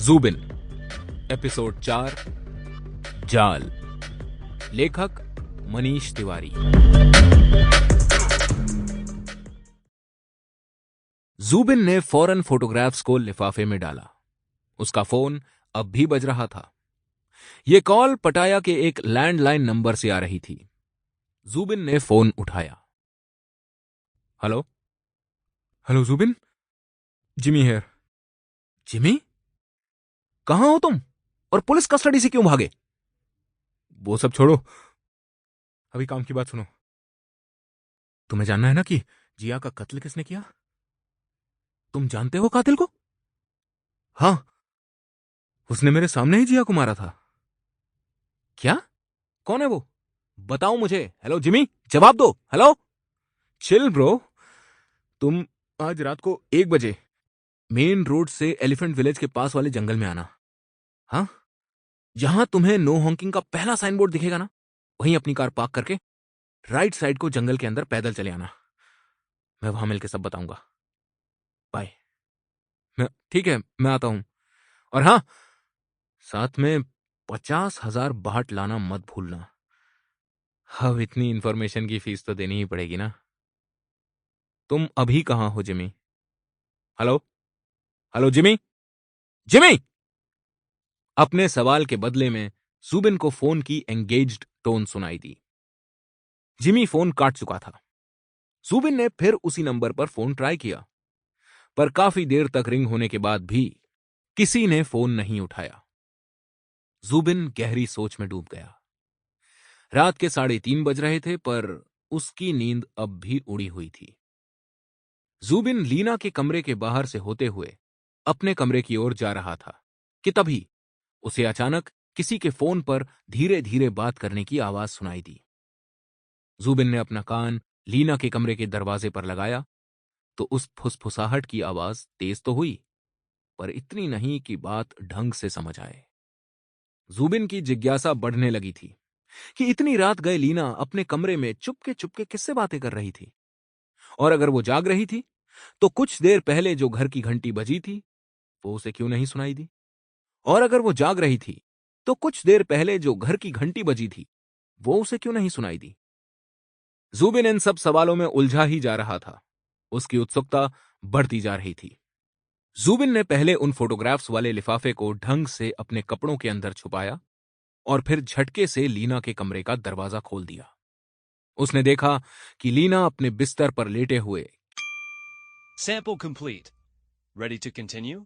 ज़ूबिन episode 4 जाल। लेखक मनीष तिवारी। ज़ूबिन ने फौरन फोटोग्राफ्स को लिफाफे में डाला। उसका फोन अब भी बज रहा था। यह कॉल पटाया के एक लैंडलाइन नंबर से आ रही थी। ज़ूबिन ने फोन उठाया। Hello hello Zubin, Jimmy here. Jimmy, कहां हो तुम और पुलिस कस्टडी से क्यों भागे? वो सब छोड़ो, अभी काम की बात सुनो। तुम्हें जानना है ना कि जिया का कत्ल किसने किया? तुम जानते हो कातिल को? हाँ, उसने मेरे सामने ही जिया को मारा था। क्या? कौन है वो? बताओ मुझे। हेलो जिमी, जवाब दो। हेलो। Chill bro. तुम आज रात को 1 बजे मेन रोड से एलिफेंट विलेज के पास वाले जंगल में आना। हाँ, जहां तुम्हें नो हॉकिंग का पहला साइन बोर्ड दिखेगा ना, वहीं अपनी कार पार्क करके राइट साइड को जंगल के अंदर पैदल चले आना। मैं वहां मिलकर सब बताऊंगा। बाय। ठीक है, मैं आता हूं। और हाँ, साथ में 50,000 बाट लाना मत भूलना। अब इतनी इंफॉर्मेशन की फीस तो देनी ही पड़ेगी ना। तुम अभी कहां हो Jimmy? Hello hello Jimmy, Jimmy. अपने सवाल के बदले में ज़ूबिन को फोन की एंगेज्ड टोन सुनाई दी। जिमी फोन काट चुका था। ज़ूबिन ने फिर उसी नंबर पर फोन ट्राई किया, पर काफी देर तक रिंग होने के बाद भी किसी ने फोन नहीं उठाया। ज़ूबिन गहरी सोच में डूब गया। रात के 3:30 बज रहे थे, पर उसकी नींद अब भी उड़ी हुई थी। ज़ूबिन लीना के कमरे के बाहर से होते हुए अपने कमरे की ओर जा रहा था कि तभी उसे अचानक किसी के फोन पर धीरे धीरे बात करने की आवाज सुनाई दी। ज़ूबिन ने अपना कान लीना के कमरे के दरवाजे पर लगाया तो उस फुसफुसाहट की आवाज तेज तो हुई, पर इतनी नहीं कि बात ढंग से समझ आए। ज़ूबिन की जिज्ञासा बढ़ने लगी थी कि इतनी रात गए लीना अपने कमरे में चुपके चुपके किससे बातें कर रही थी, और अगर वो जाग रही थी तो कुछ देर पहले जो घर की घंटी बजी थी वो उसे क्यों नहीं सुनाई दी? और अगर वो जाग रही थी तो कुछ देर पहले जो घर की घंटी बजी थी वो उसे क्यों नहीं सुनाई दी? ज़ूबिन इन सब सवालों में उलझा ही जा रहा था। उसकी उत्सुकता बढ़ती जा रही थी। ज़ूबिन ने पहले उन फोटोग्राफ्स वाले लिफाफे को ढंग से अपने कपड़ों के अंदर छुपाया और फिर झटके से लीना के कमरे का दरवाजा खोल दिया। उसने देखा कि लीना अपने बिस्तर पर लेटे हुए Sample complete. Ready to continue?